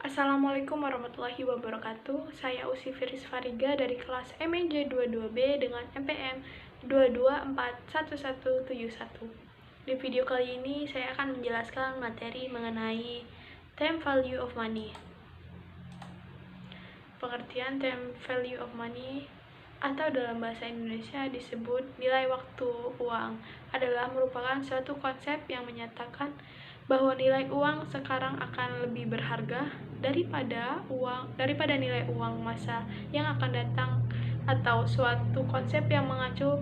Assalamualaikum warahmatullahi wabarakatuh. Saya Usi Firis Fariga dari kelas MEJ 22B dengan MPM 2241171. Di video kali ini saya akan menjelaskan materi mengenai time value of money. Pengertian time value of money atau dalam bahasa Indonesia disebut nilai waktu uang adalah merupakan suatu konsep yang menyatakan bahwa nilai uang sekarang akan lebih berharga daripada nilai uang masa yang akan datang, atau suatu konsep yang mengacu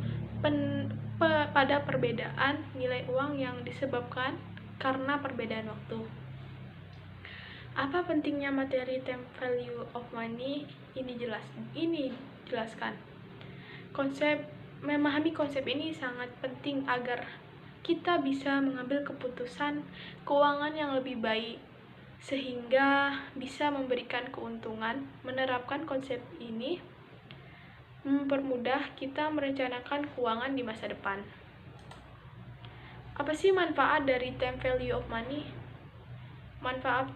pada perbedaan nilai uang yang disebabkan karena perbedaan waktu. Apa pentingnya materi time value of money? Ini jelaskan. Memahami konsep ini sangat penting agar kita bisa mengambil keputusan keuangan yang lebih baik, sehingga bisa memberikan keuntungan. Menerapkan konsep ini mempermudah kita merencanakan keuangan di masa depan. Apa sih manfaat dari time value of money? Manfaat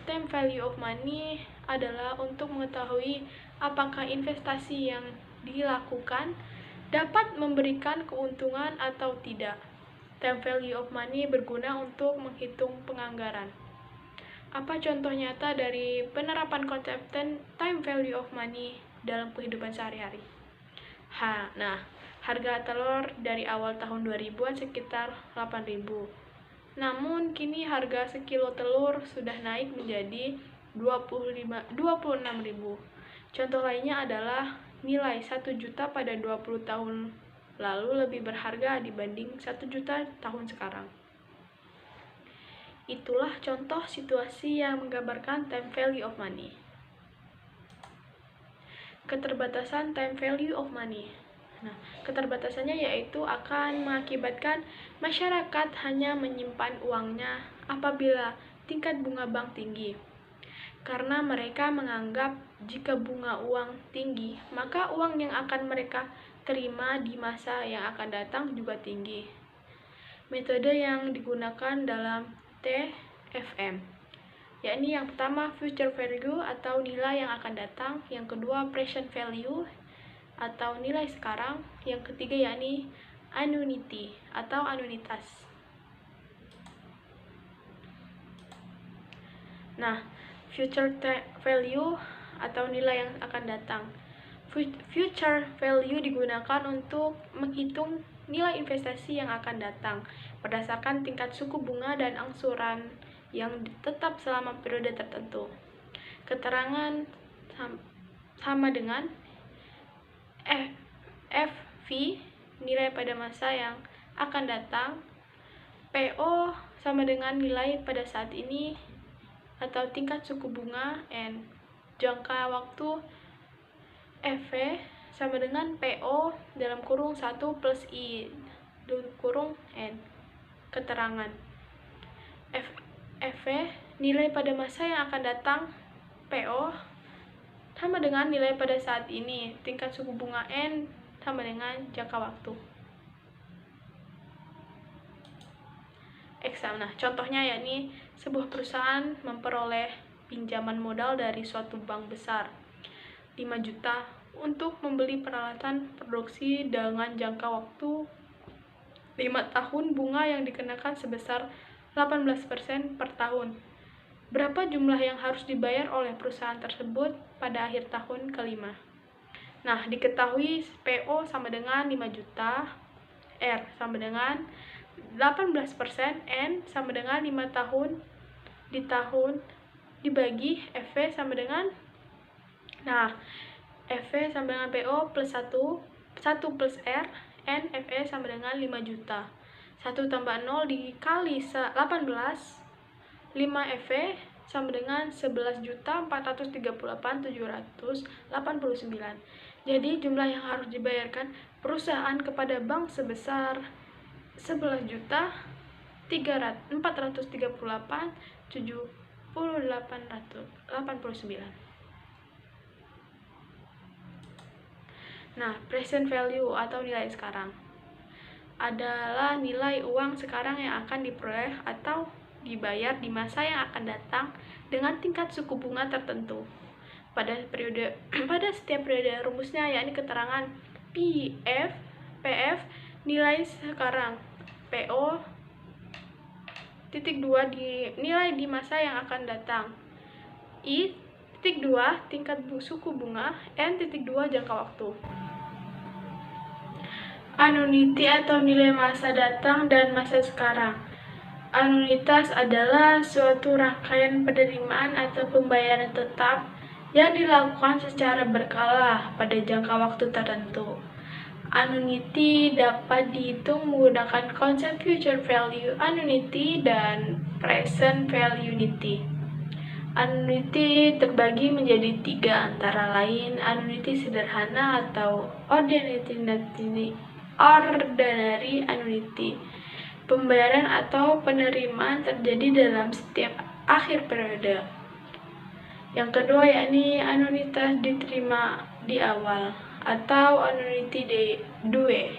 time value of money adalah untuk mengetahui apakah investasi yang dilakukan dapat memberikan keuntungan atau tidak. Time value of money berguna untuk menghitung penganggaran. Apa contoh nyata dari penerapan konsep time value of money dalam kehidupan sehari-hari? Harga telur dari awal tahun 2000-an sekitar 8.000. Namun kini harga sekilo telur sudah naik menjadi 26.000. Contoh lainnya adalah nilai 1 juta pada 20 tahun lalu lebih berharga dibanding 1 juta tahun sekarang. Itulah contoh situasi yang menggambarkan time value of money. Keterbatasan time value of money. Keterbatasannya yaitu akan mengakibatkan masyarakat hanya menyimpan uangnya apabila tingkat bunga bank tinggi. Karena mereka menganggap jika bunga uang tinggi, maka uang yang akan mereka terima di masa yang akan datang juga tinggi. Metode yang digunakan dalam TFM, yakni yang pertama future value atau nilai yang akan datang, yang kedua present value atau nilai sekarang, yang ketiga yakni annuity atau anuitas. Future value atau nilai yang akan datang. Future value digunakan untuk menghitung nilai investasi yang akan datang berdasarkan tingkat suku bunga dan angsuran yang tetap selama periode tertentu. Keterangan sama dengan FV, nilai pada masa yang akan datang. PO sama dengan nilai pada saat ini atau tingkat suku bunga. N, jangka waktu. FV sama dengan PO dalam kurung 1 plus I kurung N. Keterangan FV, nilai pada masa yang akan datang. PO sama dengan nilai pada saat ini, tingkat suku bunga N sama dengan jangka waktu. Contohnya yakni sebuah perusahaan memperoleh pinjaman modal dari suatu bank besar 5 juta untuk membeli peralatan produksi dengan jangka waktu 5 tahun, bunga yang dikenakan sebesar 18% per tahun. Berapa jumlah yang harus dibayar oleh perusahaan tersebut pada akhir tahun kelima? Diketahui PO sama dengan 5 juta, R sama dengan 18%, N sama dengan 5 tahun dibagi FV sama dengan FV sama dengan PO plus 1 plus R, N, FE sama dengan 5 juta. 1 tambah 0 dikali 18, 5 FV sama dengan 11.438.789. Jadi jumlah yang harus dibayarkan perusahaan kepada bank sebesar 11.438.789. Present value atau nilai sekarang adalah nilai uang sekarang yang akan diperoleh atau dibayar di masa yang akan datang dengan tingkat suku bunga tertentu. Pada setiap periode rumusnya yakni keterangan PF nilai sekarang, PO titik 2 nilai di masa yang akan datang, I titik 2 tingkat suku bunga, N titik 2 jangka waktu. Anuiti atau nilai masa datang dan masa sekarang. Anuitas adalah suatu rangkaian penerimaan atau pembayaran tetap yang dilakukan secara berkala pada jangka waktu tertentu. Annuity dapat dihitung menggunakan konsep future value annuity dan present value annuity. Annuity terbagi menjadi 3, antara lain annuity sederhana atau ordinary annuity. Pembayaran atau penerimaan terjadi dalam setiap akhir periode. Yang kedua yakni anuitas diterima di awal atau annuity due.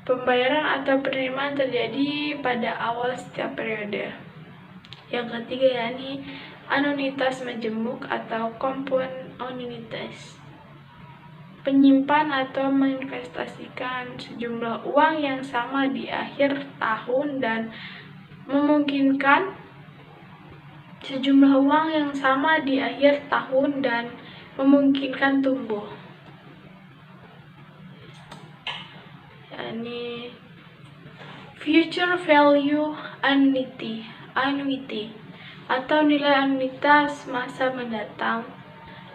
Pembayaran atau penerimaan terjadi pada awal setiap periode. Yang ketiga yakni anuitas majemuk atau compound annuities. Penyimpan atau menginvestasikan sejumlah uang yang sama di akhir tahun dan memungkinkan tumbuh. Yani future value annuity atau nilai anuitas masa mendatang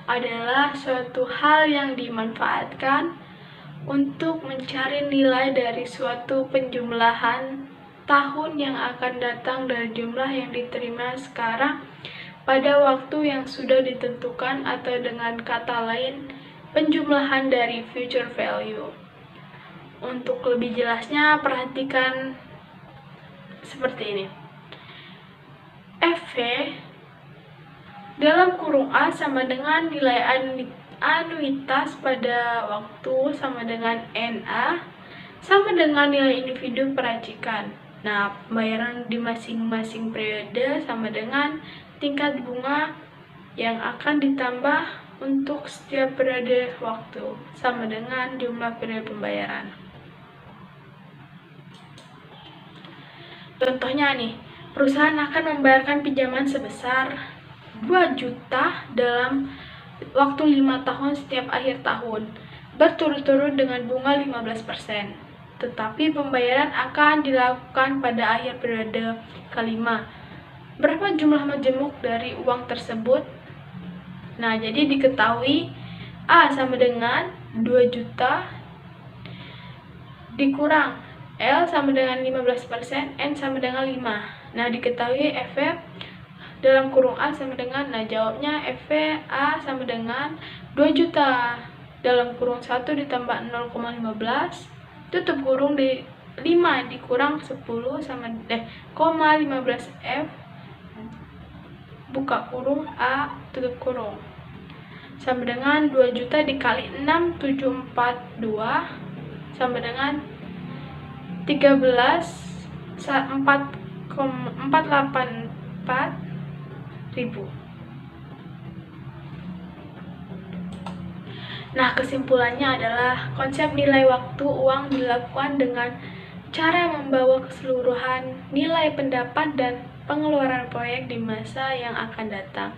adalah suatu hal yang dimanfaatkan untuk mencari nilai dari suatu penjumlahan tahun yang akan datang dari jumlah yang diterima sekarang pada waktu yang sudah ditentukan, atau dengan kata lain, penjumlahan dari future value. Untuk lebih jelasnya, perhatikan seperti ini. FV dalam kurung A sama dengan nilai anuitas pada waktu sama dengan NA sama dengan nilai individu peracikan. Nah, pembayaran di masing-masing periode sama dengan tingkat bunga yang akan ditambah untuk setiap periode waktu sama dengan jumlah periode pembayaran. Contohnya nih, perusahaan akan membayarkan pinjaman sebesar 2 juta dalam waktu 5 tahun setiap akhir tahun, berturut-turut dengan bunga 15%. Tetapi pembayaran akan dilakukan pada akhir periode kelima. Berapa jumlah majemuk dari uang tersebut? Nah, jadi diketahui A sama dengan 2 juta dikurang L sama dengan 15%, N sama dengan 5. Nah, diketahui FV dalam kurung A sama dengan, jawabnya FV A sama dengan 2 juta dalam kurung 1 ditambah 0,15 tutup kurung di 5 dikurang 10 sama 15 F buka kurung A tutup kurung sama dengan 2 juta dikali 6742 sama dengan 484.484.000. Nah, kesimpulannya adalah konsep nilai waktu uang dilakukan dengan cara membawa keseluruhan nilai pendapat dan pengeluaran proyek di masa yang akan datang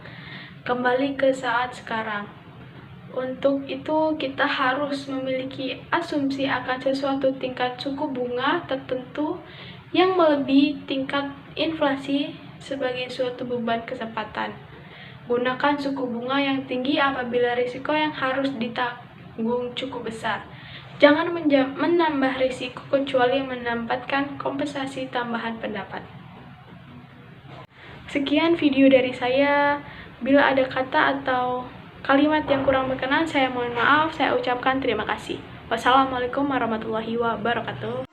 kembali ke saat sekarang. Untuk itu, kita harus memiliki asumsi akan sesuatu tingkat suku bunga tertentu yang melebihi tingkat inflasi sebagai suatu beban kesempatan. Gunakan suku bunga yang tinggi apabila risiko yang harus ditanggung cukup besar. Jangan menambah risiko kecuali mendapatkan kompensasi tambahan pendapat. Sekian video dari saya. Bila ada kata atau kalimat yang kurang berkenan, saya mohon maaf. Saya ucapkan terima kasih. Wassalamualaikum warahmatullahi wabarakatuh.